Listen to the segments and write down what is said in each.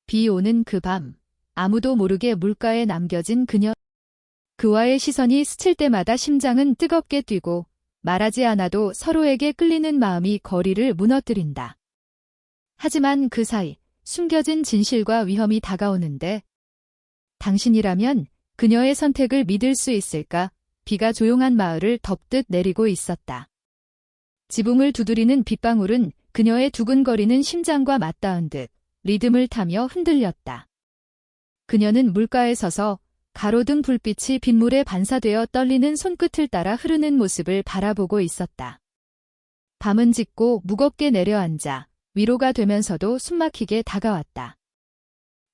비 오는 그 밤, 아무도 모르게 물가에 남겨진 그녀. 그와의 시선이 스칠 때마다 심장은 뜨겁게 뛰고 말하지 않아도 서로에게 끌리는 마음이 거리를 무너뜨린다. 하지만 그 사이 숨겨진 진실과 위험이 다가오는데 당신이라면 그녀의 선택을 믿을 수 있을까? 비가 조용한 마을을 덮듯 내리고 있었다. 지붕을 두드리는 빗방울은 그녀의 두근거리는 심장과 맞닿은 듯 리듬을 타며 흔들렸다. 그녀는 물가에 서서 가로등 불빛이 빗물에 반사되어 떨리는 손끝을 따라 흐르는 모습을 바라보고 있었다. 밤은 짙고 무겁게 내려앉아 위로가 되면서도 숨막히게 다가왔다.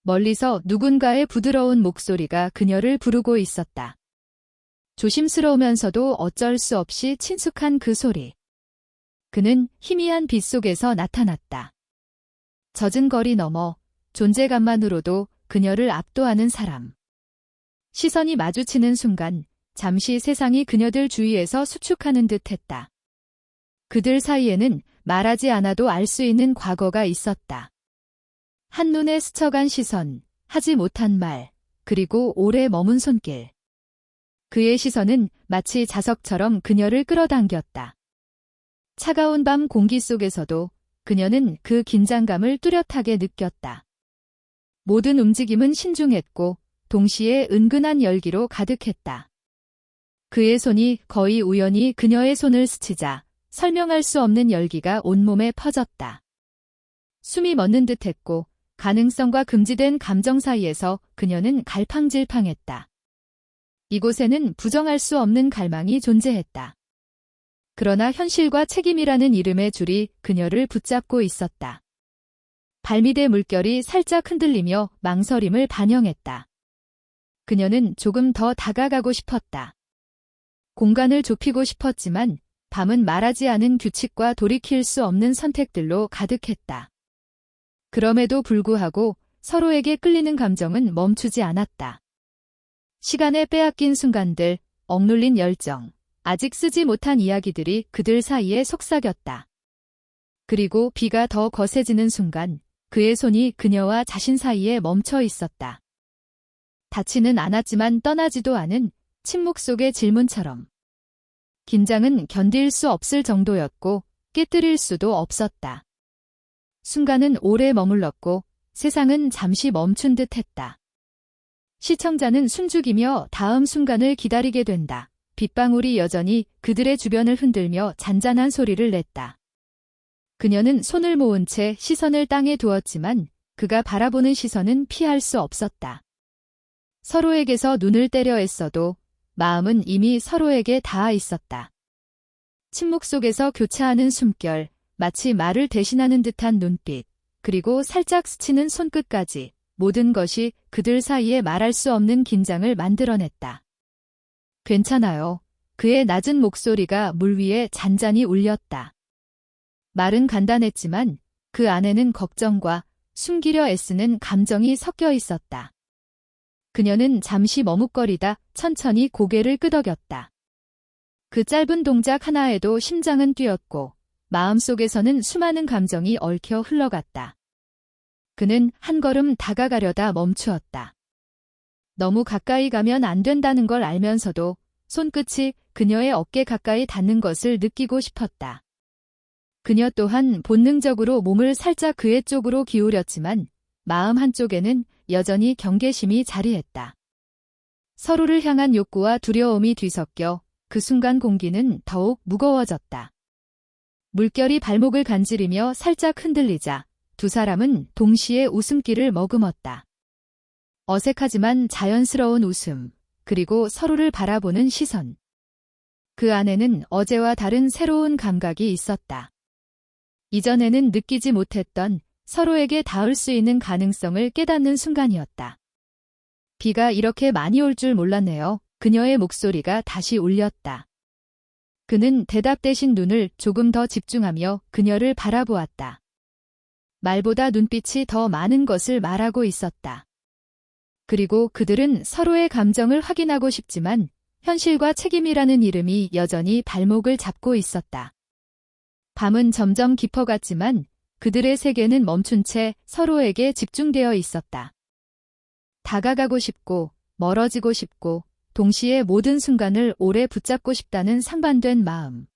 멀리서 누군가의 부드러운 목소리가 그녀를 부르고 있었다. 조심스러우면서도 어쩔 수 없이 친숙한 그 소리. 그는 희미한 빛 속에서 나타났다. 젖은 거리 너머 존재감만으로도 그녀를 압도하는 사람. 시선이 마주치는 순간 잠시 세상이 그녀들 주위에서 수축하는 듯 했다. 그들 사이에는 말하지 않아도 알 수 있는 과거가 있었다. 한눈에 스쳐간 시선, 하지 못한 말, 그리고 오래 머문 손길. 그의 시선은 마치 자석처럼 그녀를 끌어당겼다. 차가운 밤 공기 속에서도 그녀는 그 긴장감을 뚜렷하게 느꼈다. 모든 움직임은 신중했고 동시에 은근한 열기로 가득했다. 그의 손이 거의 우연히 그녀의 손을 스치자 설명할 수 없는 열기가 온몸에 퍼졌다. 숨이 멎는 듯했고 가능성과 금지된 감정 사이에서 그녀는 갈팡질팡했다. 이곳에는 부정할 수 없는 갈망이 존재했다. 그러나 현실과 책임이라는 이름의 줄이 그녀를 붙잡고 있었다. 발밑의 물결이 살짝 흔들리며 망설임을 반영했다. 그녀는 조금 더 다가가고 싶었다. 공간을 좁히고 싶었지만 밤은 말하지 않은 규칙과 돌이킬 수 없는 선택들로 가득했다. 그럼에도 불구하고 서로에게 끌리는 감정은 멈추지 않았다. 시간에 빼앗긴 순간들, 억눌린 열정, 아직 쓰지 못한 이야기들이 그들 사이에 속삭였다. 그리고 비가 더 거세지는 순간 그의 손이 그녀와 자신 사이에 멈춰 있었다. 닿지는 않았지만 떠나지도 않은 침묵 속의 질문처럼. 긴장은 견딜 수 없을 정도였고 깨뜨릴 수도 없었다. 순간은 오래 머물렀고 세상은 잠시 멈춘 듯 했다. 시청자는 숨죽이며 다음 순간을 기다리게 된다. 빗방울이 여전히 그들의 주변을 흔들며 잔잔한 소리를 냈다. 그녀는 손을 모은 채 시선을 땅에 두었지만 그가 바라보는 시선은 피할 수 없었다. 서로에게서 눈을 떼려 애써도 마음은 이미 서로에게 닿아 있었다. 침묵 속에서 교차하는 숨결, 마치 말을 대신하는 듯한 눈빛, 그리고 살짝 스치는 손끝까지 모든 것이 그들 사이에 말할 수 없는 긴장을 만들어냈다. 괜찮아요. 그의 낮은 목소리가 물 위에 잔잔히 울렸다. 말은 간단했지만 그 안에는 걱정과 숨기려 애쓰는 감정이 섞여 있었다. 그녀는 잠시 머뭇거리다 천천히 고개를 끄덕였다. 그 짧은 동작 하나에도 심장은 뛰었고 마음속에서는 수많은 감정이 얽혀 흘러갔다. 그는 한 걸음 다가가려다 멈추었다. 너무 가까이 가면 안 된다는 걸 알면서도 손끝이 그녀의 어깨 가까이 닿는 것을 느끼고 싶었다. 그녀 또한 본능적으로 몸을 살짝 그의 쪽으로 기울였지만 마음 한쪽에는 여전히 경계심이 자리했다. 서로를 향한 욕구와 두려움이 뒤섞여 그 순간 공기는 더욱 무거워졌다. 물결이 발목을 간지리며 살짝 흔들리자 두 사람은 동시에 웃음기를 머금었다. 어색하지만 자연스러운 웃음, 그리고 서로를 바라보는 시선. 그 안에는 어제와 다른 새로운 감각이 있었다. 이전에는 느끼지 못했던 서로에게 닿을 수 있는 가능성을 깨닫는 순간이었다. 비가 이렇게 많이 올 줄 몰랐네요. 그녀의 목소리가 다시 울렸다. 그는 대답 대신 눈을 조금 더 집중하며 그녀를 바라보았다. 말보다 눈빛이 더 많은 것을 말하고 있었다. 그리고 그들은 서로의 감정을 확인하고 싶지만 현실과 책임이라는 이름이 여전히 발목을 잡고 있었다. 밤은 점점 깊어갔지만 그들의 세계는 멈춘 채 서로에게 집중되어 있었다. 다가가고 싶고 멀어지고 싶고 동시에 모든 순간을 오래 붙잡고 싶다는 상반된 마음.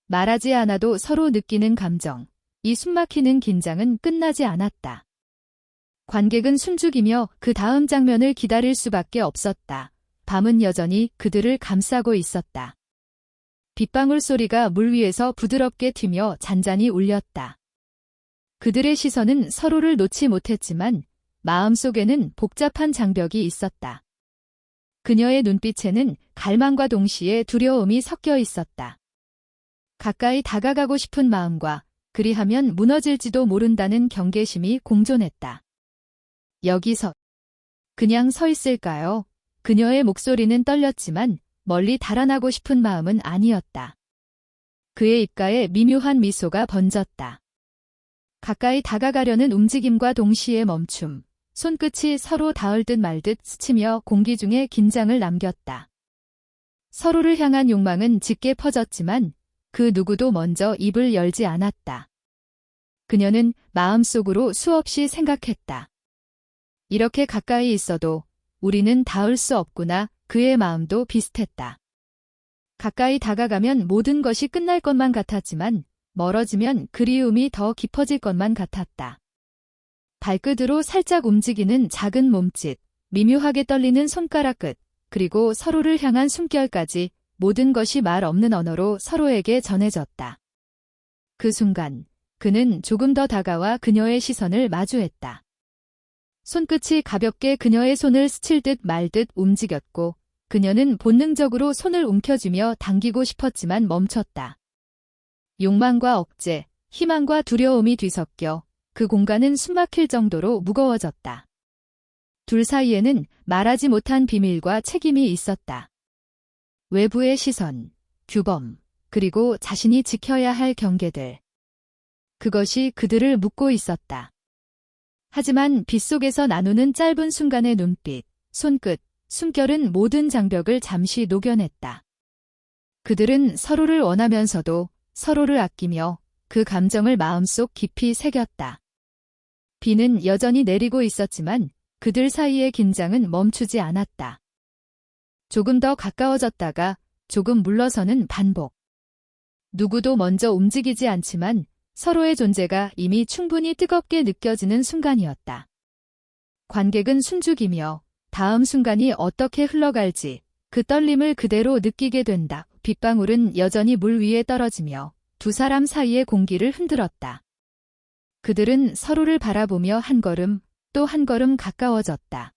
말하지 않아도 서로 느끼는 감정, 이 숨막히는 긴장은 끝나지 않았다. 관객은 숨죽이며 그 다음 장면을 기다릴 수밖에 없었다. 밤은 여전히 그들을 감싸고 있었다. 빗방울 소리가 물 위에서 부드럽게 튀며 잔잔히 울렸다. 그들의 시선은 서로를 놓지 못했지만 마음속에는 복잡한 장벽이 있었다. 그녀의 눈빛에는 갈망과 동시에 두려움이 섞여 있었다. 가까이 다가가고 싶은 마음과 그리하면 무너질지도 모른다는 경계심이 공존했다. 여기서 그냥 서 있을까요? 그녀의 목소리는 떨렸지만 멀리 달아나고 싶은 마음은 아니었다. 그의 입가에 미묘한 미소가 번졌다. 가까이 다가가려는 움직임과 동시에 멈춤, 손끝이 서로 닿을 듯 말 듯 스치며 공기 중에 긴장을 남겼다. 서로를 향한 욕망은 짙게 퍼졌지만 그 누구도 먼저 입을 열지 않았다. 그녀는 마음속으로 수없이 생각했다. 이렇게 가까이 있어도 우리는 닿을 수 없구나. 그의 마음도 비슷했다. 가까이 다가가면 모든 것이 끝날 것만 같았지만 멀어지면 그리움이 더 깊어질 것만 같았다. 발끝으로 살짝 움직이는 작은 몸짓, 미묘하게 떨리는 손가락 끝, 그리고 서로를 향한 숨결까지 모든 것이 말 없는 언어로 서로에게 전해졌다. 그 순간 그는 조금 더 다가와 그녀의 시선을 마주했다. 손끝이 가볍게 그녀의 손을 스칠 듯 말 듯 움직였고 그녀는 본능적으로 손을 움켜쥐며 당기고 싶었지만 멈췄다. 욕망과 억제, 희망과 두려움이 뒤섞여 그 공간은 숨막힐 정도로 무거워졌다. 둘 사이에는 말하지 못한 비밀과 책임이 있었다. 외부의 시선, 규범, 그리고 자신이 지켜야 할 경계들. 그것이 그들을 묶고 있었다. 하지만 빗속에서 나누는 짧은 순간의 눈빛, 손끝, 숨결은 모든 장벽을 잠시 녹여냈다. 그들은 서로를 원하면서도 서로를 아끼며 그 감정을 마음속 깊이 새겼다. 비는 여전히 내리고 있었지만 그들 사이의 긴장은 멈추지 않았다. 조금 더 가까워졌다가 조금 물러서는 반복. 누구도 먼저 움직이지 않지만 서로의 존재가 이미 충분히 뜨겁게 느껴지는 순간이었다. 관객은 숨죽이며 다음 순간이 어떻게 흘러갈지 그 떨림을 그대로 느끼게 된다. 빗방울은 여전히 물 위에 떨어지며 두 사람 사이의 공기를 흔들었다. 그들은 서로를 바라보며 한 걸음 또 한 걸음 가까워졌다.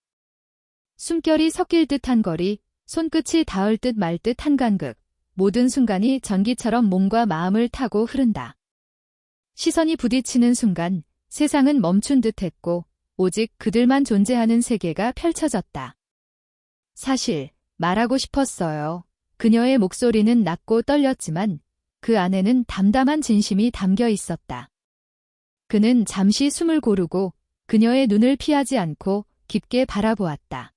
숨결이 섞일 듯한 거리, 손끝이 닿을 듯 말 듯 한 간극, 모든 순간이 전기처럼 몸과 마음을 타고 흐른다. 시선이 부딪히는 순간 세상은 멈춘 듯했고 오직 그들만 존재하는 세계가 펼쳐졌다. 사실 말하고 싶었어요. 그녀의 목소리는 낮고 떨렸지만 그 안에는 담담한 진심이 담겨 있었다. 그는 잠시 숨을 고르고 그녀의 눈을 피하지 않고 깊게 바라보았다.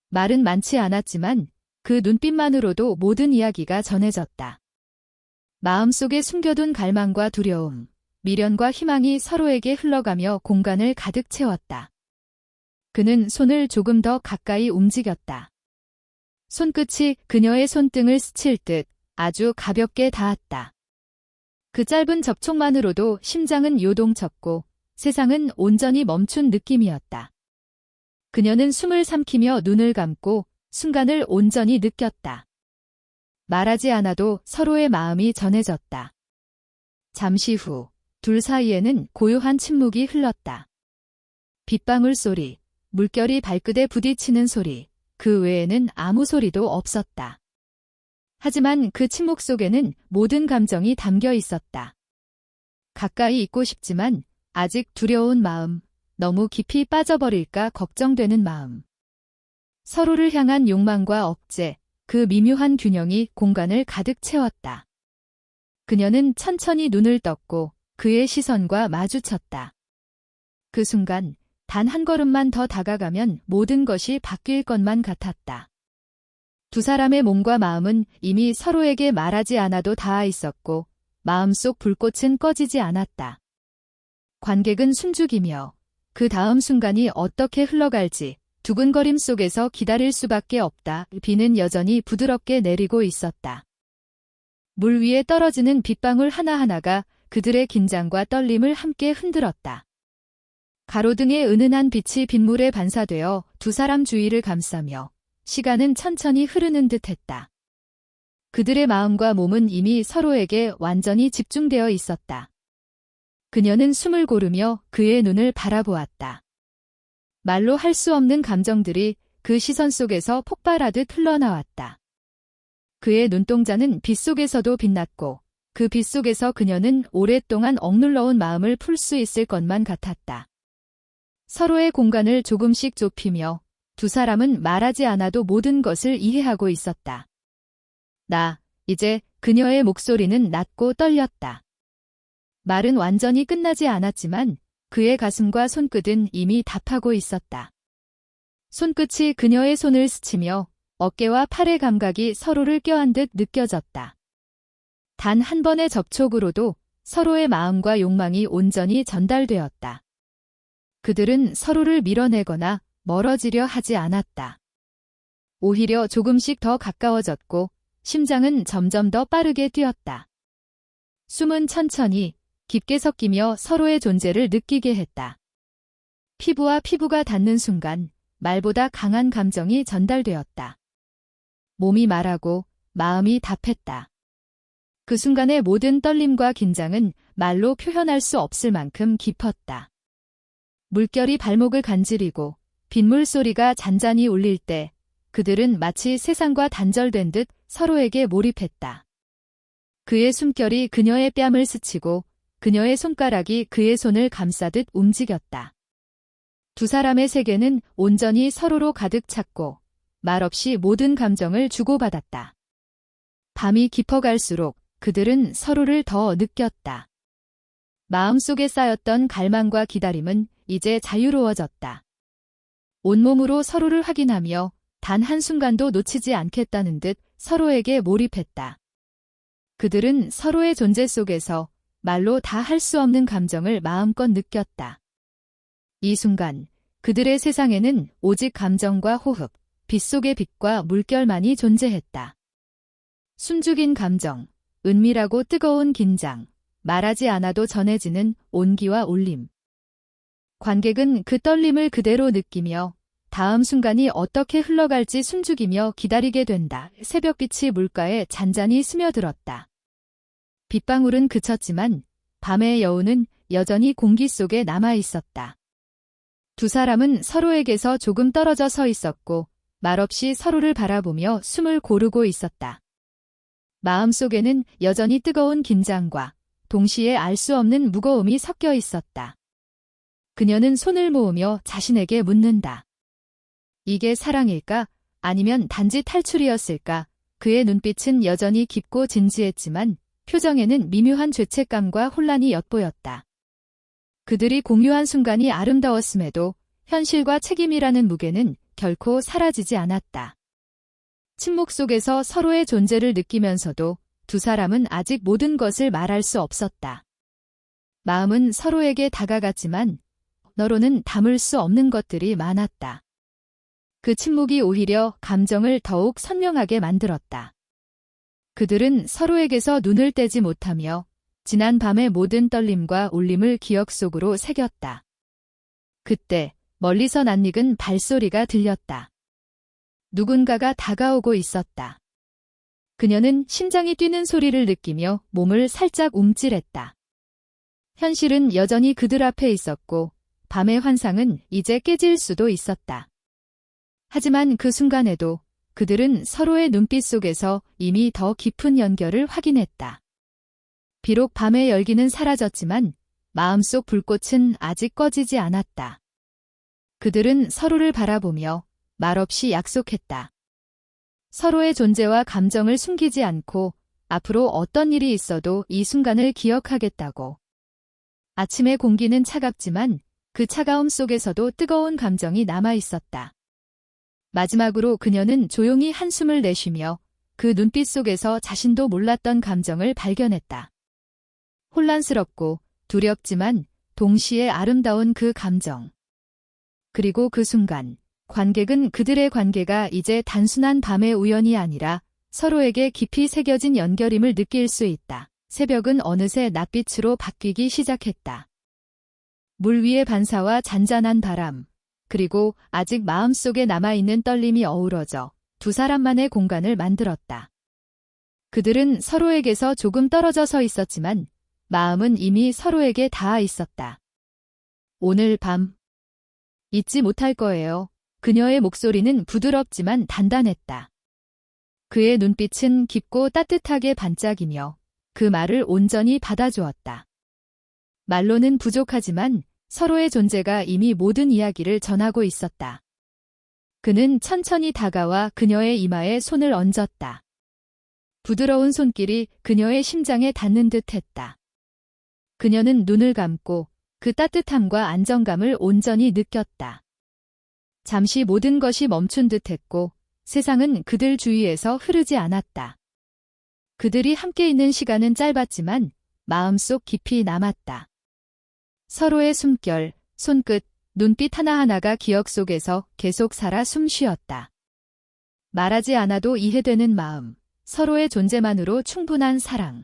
말은 많지 않았지만 그 눈빛만으로도 모든 이야기가 전해졌다. 마음속에 숨겨둔 갈망과 두려움, 미련과 희망이 서로에게 흘러가며 공간을 가득 채웠다. 그는 손을 조금 더 가까이 움직였다. 손끝이 그녀의 손등을 스칠 듯 아주 가볍게 닿았다. 그 짧은 접촉만으로도 심장은 요동쳤고 세상은 온전히 멈춘 느낌이었다. 그녀는 숨을 삼키며 눈을 감고 순간을 온전히 느꼈다. 말하지 않아도 서로의 마음이 전해졌다. 잠시 후 둘 사이에는 고요한 침묵이 흘렀다. 빗방울 소리, 물결이 발끝에 부딪히는 소리, 그 외에는 아무 소리도 없었다. 하지만 그 침묵 속에는 모든 감정이 담겨 있었다. 가까이 있고 싶지만 아직 두려운 마음, 너무 깊이 빠져버릴까 걱정되는 마음. 서로를 향한 욕망과 억제, 그 미묘한 균형이 공간을 가득 채웠다. 그녀는 천천히 눈을 떴고 그의 시선과 마주쳤다. 그 순간 단 한 걸음만 더 다가가면 모든 것이 바뀔 것만 같았다. 두 사람의 몸과 마음은 이미 서로에게 말하지 않아도 닿아 있었고 마음속 불꽃은 꺼지지 않았다. 관객은 숨죽이며 그 다음 순간이 어떻게 흘러갈지 두근거림 속에서 기다릴 수밖에 없다. 비는 여전히 부드럽게 내리고 있었다. 물 위에 떨어지는 빗방울 하나하나가 그들의 긴장과 떨림을 함께 흔들었다. 가로등의 은은한 빛이 빗물에 반사되어 두 사람 주위를 감싸며 시간은 천천히 흐르는 듯했다. 그들의 마음과 몸은 이미 서로에게 완전히 집중되어 있었다. 그녀는 숨을 고르며 그의 눈을 바라보았다. 말로 할 수 없는 감정들이 그 시선 속에서 폭발하듯 흘러나왔다. 그의 눈동자는 빛 속에서도 빛났고 그 빛 속에서 그녀는 오랫동안 억눌러온 마음을 풀 수 있을 것만 같았다. 서로의 공간을 조금씩 좁히며 두 사람은 말하지 않아도 모든 것을 이해하고 있었다. 이제 그녀의 목소리는 낮고 떨렸다. 말은 완전히 끝나지 않았지만 그의 가슴과 손끝은 이미 답하고 있었다. 손끝이 그녀의 손을 스치며 어깨와 팔의 감각이 서로를 껴안 듯 느껴졌다. 단 한 번의 접촉으로도 서로의 마음과 욕망이 온전히 전달되었다. 그들은 서로를 밀어내거나 멀어지려 하지 않았다. 오히려 조금씩 더 가까워졌고 심장은 점점 더 빠르게 뛰었다. 숨은 천천히 깊게 섞이며 서로의 존재를 느끼게 했다. 피부와 피부가 닿는 순간 말보다 강한 감정이 전달되었다. 몸이 말하고 마음이 답했다. 그 순간의 모든 떨림과 긴장은 말로 표현할 수 없을 만큼 깊었다. 물결이 발목을 간지리고 빗물 소리가 잔잔히 울릴 때 그들은 마치 세상과 단절된 듯 서로에게 몰입했다. 그의 숨결이 그녀의 뺨을 스치고 그녀의 손가락이 그의 손을 감싸듯 움직였다. 두 사람의 세계는 온전히 서로로 가득 찼고 말없이 모든 감정을 주고받았다. 밤이 깊어갈수록 그들은 서로를 더 느꼈다. 마음속에 쌓였던 갈망과 기다림은 이제 자유로워졌다. 온몸으로 서로를 확인하며 단 한순간도 놓치지 않겠다는 듯 서로에게 몰입했다. 그들은 서로의 존재 속에서 말로 다 할 수 없는 감정을 마음껏 느꼈다. 이 순간 그들의 세상에는 오직 감정과 호흡, 빛 속의 빛과 물결만이 존재했다. 숨죽인 감정, 은밀하고 뜨거운 긴장, 말하지 않아도 전해지는 온기와 울림. 관객은 그 떨림을 그대로 느끼며 다음 순간이 어떻게 흘러갈지 숨죽이며 기다리게 된다. 새벽빛이 물가에 잔잔히 스며들었다. 빗방울은 그쳤지만 밤의 여운은 여전히 공기 속에 남아 있었다. 두 사람은 서로에게서 조금 떨어져 서 있었고 말없이 서로를 바라보며 숨을 고르고 있었다. 마음속에는 여전히 뜨거운 긴장과 동시에 알 수 없는 무거움이 섞여 있었다. 그녀는 손을 모으며 자신에게 묻는다. 이게 사랑일까? 아니면 단지 탈출이었을까? 그의 눈빛은 여전히 깊고 진지했지만 표정에는 미묘한 죄책감과 혼란이 엿보였다. 그들이 공유한 순간이 아름다웠음에도 현실과 책임이라는 무게는 결코 사라지지 않았다. 침묵 속에서 서로의 존재를 느끼면서도 두 사람은 아직 모든 것을 말할 수 없었다. 마음은 서로에게 다가갔지만 너로는 담을 수 없는 것들이 많았다. 그 침묵이 오히려 감정을 더욱 선명하게 만들었다. 그들은 서로에게서 눈을 떼지 못하며 지난 밤의 모든 떨림과 울림을 기억 속으로 새겼다. 그때 멀리서 낯익은 발소리가 들렸다. 누군가가 다가오고 있었다. 그녀는 심장이 뛰는 소리를 느끼며 몸을 살짝 움찔했다. 현실은 여전히 그들 앞에 있었고 밤의 환상은 이제 깨질 수도 있었다. 하지만 그 순간에도 그들은 서로의 눈빛 속에서 이미 더 깊은 연결을 확인했다. 비록 밤의 열기는 사라졌지만 마음속 불꽃은 아직 꺼지지 않았다. 그들은 서로를 바라보며 말없이 약속했다. 서로의 존재와 감정을 숨기지 않고 앞으로 어떤 일이 있어도 이 순간을 기억하겠다고. 아침의 공기는 차갑지만 그 차가움 속에서도 뜨거운 감정이 남아 있었다. 마지막으로 그녀는 조용히 한숨을 내쉬며 그 눈빛 속에서 자신도 몰랐던 감정을 발견했다. 혼란스럽고 두렵지만 동시에 아름다운 그 감정. 그리고 그 순간, 관객은 그들의 관계가 이제 단순한 밤의 우연이 아니라 서로에게 깊이 새겨진 연결임을 느낄 수 있다. 새벽은 어느새 낯빛으로 바뀌기 시작했다. 물 위의 반사와 잔잔한 바람, 그리고 아직 마음속에 남아있는 떨림이 어우러져 두 사람만의 공간을 만들었다. 그들은 서로에게서 조금 떨어져 서 있었지만 마음은 이미 서로에게 닿아 있었다. 오늘 밤 잊지 못할 거예요. 그녀의 목소리는 부드럽지만 단단했다. 그의 눈빛은 깊고 따뜻하게 반짝이며 그 말을 온전히 받아주었다. 말로는 부족하지만 서로의 존재가 이미 모든 이야기를 전하고 있었다. 그는 천천히 다가와 그녀의 이마에 손을 얹었다. 부드러운 손길이 그녀의 심장에 닿는 듯 했다. 그녀는 눈을 감고 그 따뜻함과 안정감을 온전히 느꼈다. 잠시 모든 것이 멈춘 듯 했고 세상은 그들 주위에서 흐르지 않았다. 그들이 함께 있는 시간은 짧았지만 마음속 깊이 남았다. 서로의 숨결, 손끝, 눈빛 하나하나가 기억 속에서 계속 살아 숨쉬었다. 말하지 않아도 이해되는 마음, 서로의 존재만으로 충분한 사랑.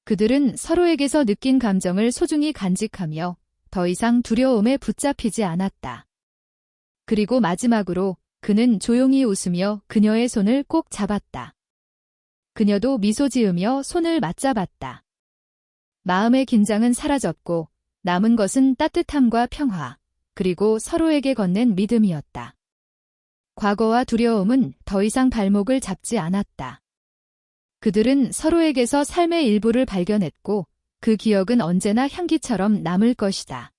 그들은 서로에게서 느낀 감정을 소중히 간직하며 더 이상 두려움에 붙잡히지 않았다. 그리고 마지막으로 그는 조용히 웃으며 그녀의 손을 꼭 잡았다. 그녀도 미소 지으며 손을 맞잡았다. 마음의 긴장은 사라졌고 남은 것은 따뜻함과 평화, 그리고 서로에게 건넨 믿음이었다. 과거와 두려움은 더 이상 발목을 잡지 않았다. 그들은 서로에게서 삶의 일부를 발견했고 그 기억은 언제나 향기처럼 남을 것이다.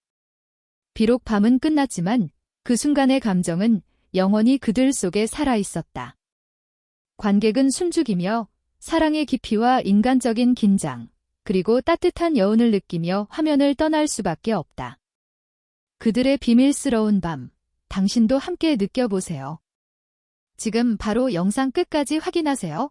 비록 밤은 끝났지만 그 순간의 감정은 영원히 그들 속에 살아있었다. 관객은 숨죽이며 사랑의 깊이와 인간적인 긴장, 그리고 따뜻한 여운을 느끼며 화면을 떠날 수밖에 없다. 그들의 비밀스러운 밤, 당신도 함께 느껴보세요. 지금 바로 영상 끝까지 확인하세요.